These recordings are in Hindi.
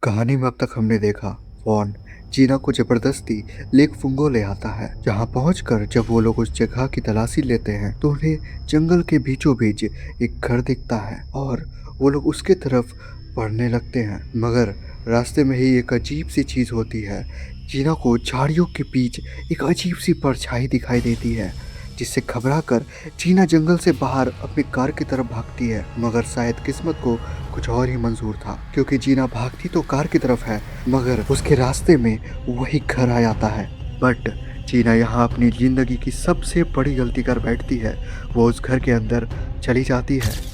कहानी में अब तक हमने देखा वॉन जीना को जबरदस्ती लेक फुंगो ले आता है, जहां पहुंचकर जब वो लोग उस जगह की तलाशी लेते हैं तो उन्हें जंगल के बीचों बीच एक घर दिखता है और वो लोग उसके तरफ बढ़ने लगते हैं। मगर रास्ते में ही एक अजीब सी चीज होती है। जीना को झाड़ियों के बीच एक अजीब सी परछाई दिखाई देती है, जिससे घबराकर जीना जंगल से बाहर अपनी कार की तरफ भागती है। मगर शायद किस्मत को कुछ और ही मंजूर था, क्योंकि जीना भागती तो कार की तरफ है मगर उसके रास्ते में वही घर आ जाता है। बट जीना यहाँ अपनी जिंदगी की सबसे बड़ी गलती कर बैठती है। वो उस घर के अंदर चली जाती है।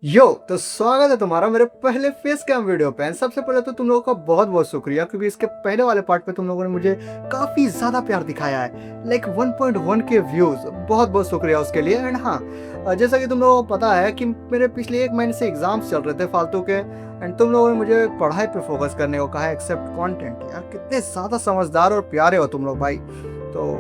यो तो स्वागत है तुम्हारा मेरे पहले फेस कैम वीडियो पे। सबसे पहले तो तुम लोगों का बहुत बहुत शुक्रिया, क्योंकि इसके पहले वाले पार्ट पे तुम लोगों ने मुझे काफ़ी ज़्यादा प्यार दिखाया है, लाइक 1.1 के व्यूज़। बहुत बहुत शुक्रिया उसके लिए। एंड हाँ, जैसा कि तुम लोगों को पता है कि मेरे पिछले 1 महीने से एग्जाम्स चल रहे थे फालतू के, एंड तुम लोगों ने मुझे पढ़ाई पर फोकस करने को कहा है एक्सेप्ट कॉन्टेंट। यार कितने ज़्यादा समझदार और प्यारे हो तुम लोग भाई, तो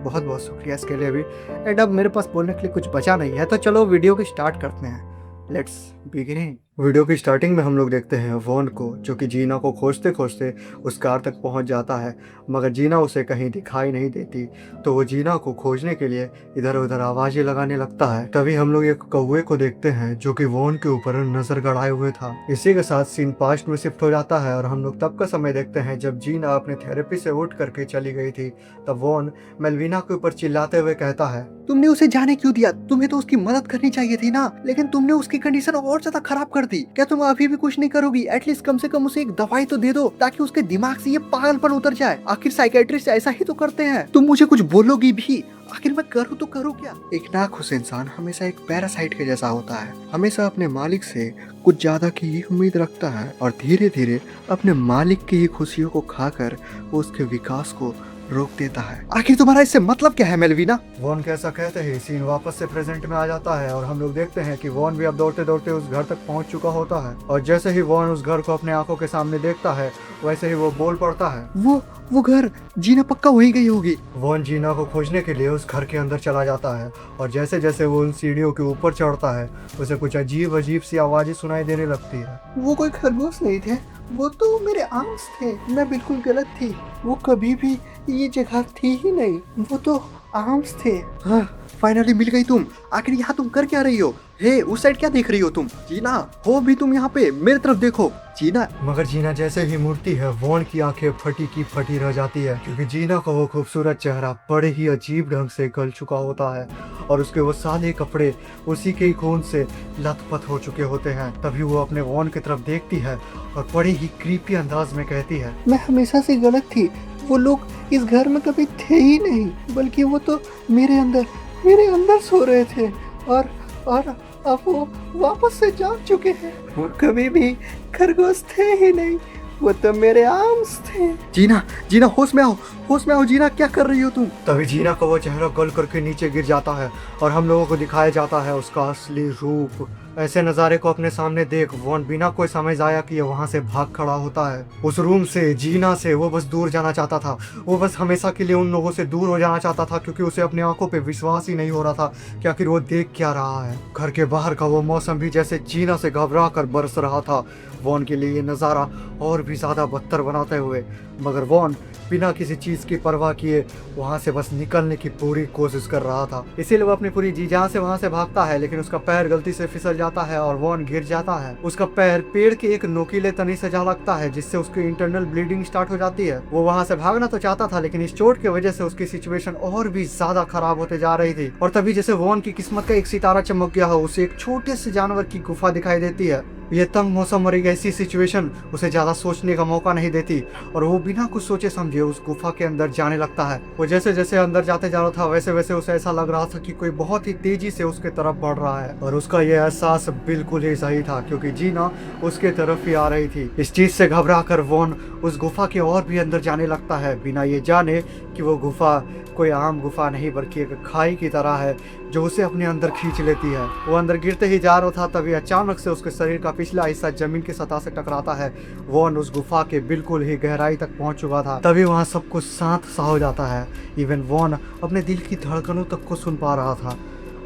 बहुत बहुत शुक्रिया इसके लिए भी। एंड अब मेरे पास बोलने के लिए कुछ बचा नहीं है, तो चलो वीडियो को स्टार्ट करते हैं। Let's begin. वीडियो की स्टार्टिंग में हम लोग देखते हैं वॉन को, जो कि जीना को खोजते खोजते उस कार तक पहुंच जाता है, मगर जीना उसे कहीं दिखाई नहीं देती। तो वो जीना को खोजने के लिए इधर उधर आवाज़ें लगाने लगता है। तभी हम लोग एक कौवे को देखते हैं जो कि वॉन के ऊपर नजर गड़ाए हुए था। इसी के साथ सीन पास्ट में शिफ्ट हो जाता है और हम लोग तब का समय देखते हैं जब जीना अपने थेरेपी से उठ करके चली गई थी। तब वॉन मेलविना के ऊपर चिल्लाते हुए कहता है, तुमने उसे जाने क्यों दिया? तुम्हें तो उसकी मदद करनी चाहिए थी ना, लेकिन तुमने उसकी कंडीशन और ज्यादा खराब कर दी। क्या तुम अभी भी कुछ नहीं करोगी? एटलीस्ट कम से कम उसे एक दवाई तो दे दो, ताकि उसके दिमाग से ये पागलपन उतर जाए। आखिर साइकेट्रिस्ट ऐसा ही तो करते हैं। तुम मुझे कुछ बोलोगी भी? आखिर मैं करूँ तो करूँ क्या? एक नाखुश इंसान हमेशा एक पैरासाइट के जैसा होता है, हमेशा अपने मालिक से कुछ ज्यादा की ही उम्मीद रखता है और धीरे धीरे अपने मालिक की ही खुशियों को खाकर वो उसके विकास को रोक देता है। आखिर तुम्हारा इससे मतलब क्या है मेलविना? वॉन कैसा कहते ही सीन वापस से प्रेजेंट में आ जाता है और हम लोग देखते हैं कि वॉन भी अब दौड़ते दौड़ते उस घर तक पहुंच चुका होता है। और जैसे ही वॉन उस घर को अपने आंखों के सामने देखता है, वैसे ही वो बोल पड़ता है, वो घर जीना पक्का वही गई होगी। वॉन जीना को खोजने के लिए उस घर के अंदर चला जाता है और जैसे जैसे वो उन सीढ़ियों के ऊपर चढ़ता है, उसे कुछ अजीब अजीब सी आवाजें सुनाई देने लगती है। वो कोई खरगोश नहीं थे, वो तो मेरे आर्म्स थे। मैं बिल्कुल गलत थी, वो कभी भी ये जगह थी ही नहीं, वो तो आर्म्स थे। हाँ, फाइनली मिल गई तुम। आखिर यहाँ तुम कर क्या रही हो? हे, उस साइड क्या देख रही हो तुम? जीना, हो भी तुम यहाँ पे? मेरी तरफ देखो जीना। मगर जीना जैसे ही मुड़ती है, वॉन की आंखें फटी की फटी रह जाती है, क्योंकि जीना का वो खूबसूरत चेहरा बड़े ही अजीब ढंग से गल चुका होता है और उसके वो सारे कपड़े उसी के खून से लथपथ हो चुके होते हैं। तभी वो अपने वॉन की तरफ देखती है और बड़ी ही क्रीपी अंदाज में कहती है, मैं हमेशा से गलत थी। वो लोग इस घर में कभी थे ही नहीं, बल्कि वो तो मेरे अंदर सो रहे थे और अब वो वापस से जाग चुके हैं। वो कभी भी खरगोश थे ही नहीं, वो तो मेरे आर्म्स थे। जीना, जीना, होश में आओ जीना, क्या कर रही हो तुम? तभी जीना का वो चेहरा गल करके नीचे गिर जाता है और हम लोगों को दिखाया जाता है उसका असली रूप। ऐसे नज़ारे को अपने सामने देख वॉन बिना कोई समझ आया कि ये वहाँ से भाग खड़ा होता है। उस रूम से, जीना से वो बस दूर जाना चाहता था। वो बस हमेशा के लिए उन लोगों से दूर हो जाना चाहता था, क्योंकि उसे अपनी आंखों पे विश्वास ही नहीं हो रहा था कि आखिर वो देख क्या रहा है। घर के बाहर का वो मौसम भी जैसे जीना से घबरा कर बरस रहा था, वॉन के लिए ये नज़ारा और भी ज़्यादा बदतर बनाते हुए। मगर वॉन बिना किसी चीज़ की परवाह किए वहाँ से बस निकलने की पूरी कोशिश कर रहा था। इसीलिए वो अपनी पूरी जी जान से वहाँ से भागता है, लेकिन उसका पैर गलती से फिसल जाता है और वॉन गिर जाता है। उसका पैर पेड़ के एक नुकीले तने से जा लगता है, जिससे उसकी इंटरनल ब्लीडिंग स्टार्ट हो जाती है। वो वहाँ से भागना तो चाहता था, लेकिन इस चोट की वजह से उसकी सिचुएशन और भी ज्यादा खराब होते जा रही थी। और तभी जैसे वॉन की किस्मत का एक सितारा चमक गया हो, उसे एक छोटे से जानवर की गुफा दिखाई देती है। ये तंग मौसम और एक ऐसी सिचुएशन उसे ज्यादा सोचने का मौका नहीं देती और वो बिना कुछ सोचे समझे उस गुफा के अंदर जाने लगता है। वो जैसे जैसे अंदर जाते जा रहा था, वैसे वैसे उसे ऐसा लग रहा था कि कोई बहुत ही तेजी से उसके तरफ बढ़ रहा है। और उसका ये एहसास बिल्कुल ही सही था, क्योंकि जीना उसके तरफ ही आ रही थी। इस चीज से घबरा कर वॉन उस गुफा के और भी अंदर जाने लगता है, बिना ये जाने कि वो गुफा कोई आम गुफा नहीं बल्कि एक खाई की तरह है जो उसे अपने अंदर खींच लेती है। वो अंदर गिरते ही जा रहा था, तभी अचानक से उसके शरीर का पिछला हिस्सा जमीन की सतह से टकराता है। वॉन उस गुफा के बिल्कुल ही गहराई तक पहुंच चुका था। तभी वहां सब कुछ शांत सा हो जाता है। इवन वॉन अपने दिल की धड़कनों तक को सुन पा रहा था।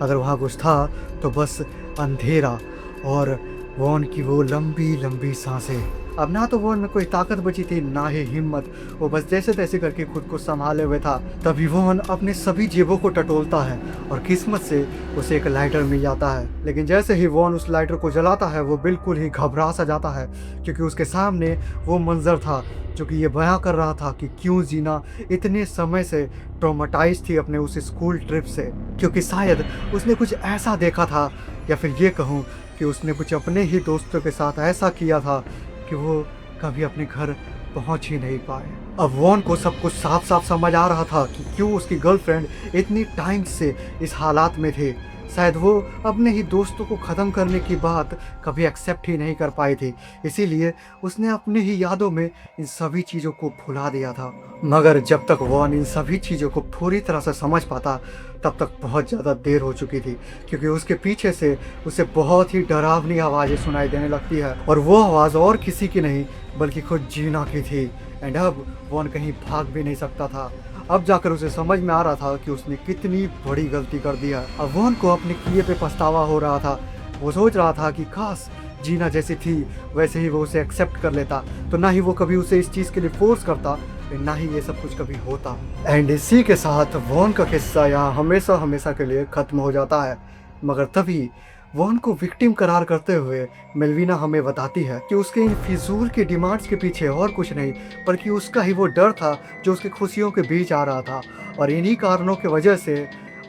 अगर वहाँ कुछ था तो बस अंधेरा और वॉन की वो लंबी लंबी सांसें। अब ना तो वॉन में कोई ताकत बची थी ना ही हिम्मत, वो बस जैसे तैसे करके खुद को संभाले हुए था। तभी वॉन अपने सभी जेबों को टटोलता है और किस्मत से उसे एक लाइटर मिल जाता है। लेकिन जैसे ही वॉन उस लाइटर को जलाता है वो बिल्कुल ही घबरा सा जाता है, क्योंकि उसके सामने वो मंजर था जो कि ये बयां कर रहा था कि क्यों जीना इतने समय से ट्रॉमेटाइज थी अपने उस स्कूल ट्रिप से, क्योंकि शायद उसने कुछ ऐसा देखा था, या फिर ये कहूँ कि उसने कुछ अपने ही दोस्तों के साथ ऐसा किया था कि वो कभी अपने घर पहुंच ही नहीं पाए। अब वॉन को सब कुछ साफ साफ समझ आ रहा था कि क्यों उसकी गर्लफ्रेंड इतनी टाइम से इस हालात में थे। शायद वो अपने ही दोस्तों को ख़त्म करने की बात कभी एक्सेप्ट ही नहीं कर पाई थी, इसीलिए उसने अपने ही यादों में इन सभी चीज़ों को भुला दिया था। मगर जब तक वॉन इन सभी चीज़ों को पूरी तरह से समझ पाता तब तक बहुत ज़्यादा देर हो चुकी थी, क्योंकि उसके पीछे से उसे बहुत ही डरावनी आवाज़ें सुनाई देने लगती है, और वो आवाज़ और किसी की नहीं बल्कि खुद जीना की थी। एंड अब वॉन कहीं भाग भी नहीं सकता था। अब जाकर उसे समझ में आ रहा था कि उसने कितनी बड़ी गलती कर दिया। अब वॉन को अपने किए पे पछतावा हो रहा था। वो सोच रहा था कि काश जीना जैसी थी वैसे ही वो उसे एक्सेप्ट कर लेता, तो ना ही वो कभी उसे इस चीज़ के लिए फोर्स करता, ना ही ये सब कुछ कभी होता। एंड इसी के साथ वॉन का किस्सा यहाँ हमेशा हमेशा के लिए ख़त्म हो जाता है। मगर तभी वॉन को विक्टिम करार करते हुए मेलविना हमें बताती है कि उसके इन फिजूल की डिमांड्स के पीछे और कुछ नहीं बल्कि उसका ही वो डर था जो उसकी खुशियों के बीच आ रहा था, और इन्हीं कारणों की वजह से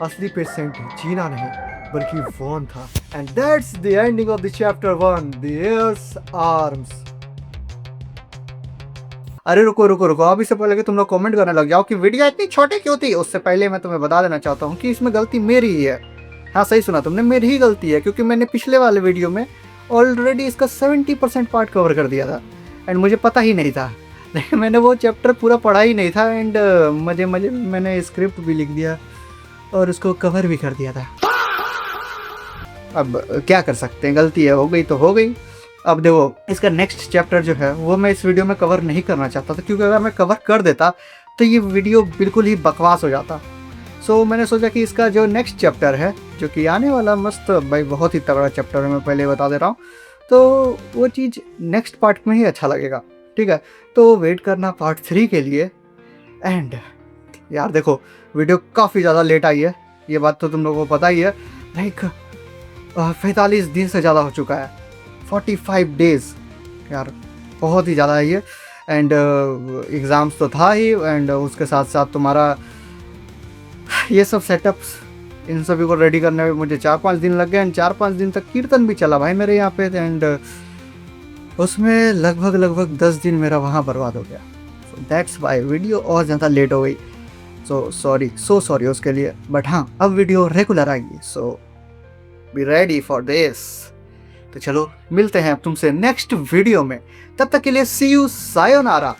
असली पेशेंट जीना नहीं बल्कि वॉन था। And that's the ending of the chapter 1, the airs arms. अरे रुको रुको रुको, अब इससे पहले कि तुम लोग कमेंट करने लग जाओ कि वीडियो इतनी छोटी क्यों थी, उससे पहले मैं तुम्हें बता देना चाहता हूँ कि इसमें गलती मेरी ही है। हाँ सही सुना तुमने, मेरी ही गलती है, क्योंकि मैंने पिछले वाले वीडियो में ऑलरेडी इसका 70% पार्ट कवर कर दिया था एंड मुझे पता ही नहीं था। लेकिन मैंने वो चैप्टर पूरा पढ़ा ही नहीं था एंड मजे मजे मैंने स्क्रिप्ट भी लिख दिया और उसको कवर भी कर दिया था। अब क्या कर सकते हैं, गलती है, हो गई तो हो गई। अब देखो इसका नेक्स्ट चैप्टर जो है वो मैं इस वीडियो में कवर नहीं करना चाहता था, क्योंकि अगर मैं कवर कर देता तो ये वीडियो बिल्कुल ही बकवास हो जाता। सो मैंने सोचा कि इसका जो नेक्स्ट चैप्टर है जो कि आने वाला मस्त भाई बहुत ही तगड़ा चैप्टर है, मैं पहले बता दे रहा हूँ, तो वो चीज़ नेक्स्ट पार्ट में ही अच्छा लगेगा। ठीक है, तो वेट करना पार्ट 3 के लिए। एंड यार देखो वीडियो काफ़ी ज़्यादा लेट आई है, ये बात तो तुम लोगों को पता ही है। लाइक 45 दिन से ज़्यादा हो चुका है, 45 डेज़ यार, बहुत ही ज़्यादा है ये। एंड एग्ज़ाम्स तो था ही, एंड उसके साथ साथ तुम्हारा ये सब सेटअप्स, इन सभी को रेडी करने में मुझे 4-5 दिन लग गए। एंड 4-5 दिन तक कीर्तन भी चला भाई मेरे यहाँ पे, एंड उसमें लगभग 10 दिन मेरा वहाँ बर्बाद हो गया। सो दैट्स वाई वीडियो और ज़्यादा लेट हो गई। सो सॉरी उसके लिए। बट हाँ अब वीडियो रेगुलर आएगी, सो बी रेडी फॉर दिस। तो चलो मिलते हैं अब तुमसे नेक्स्ट वीडियो में, तब तक के लिए सी यू, सायोनारा।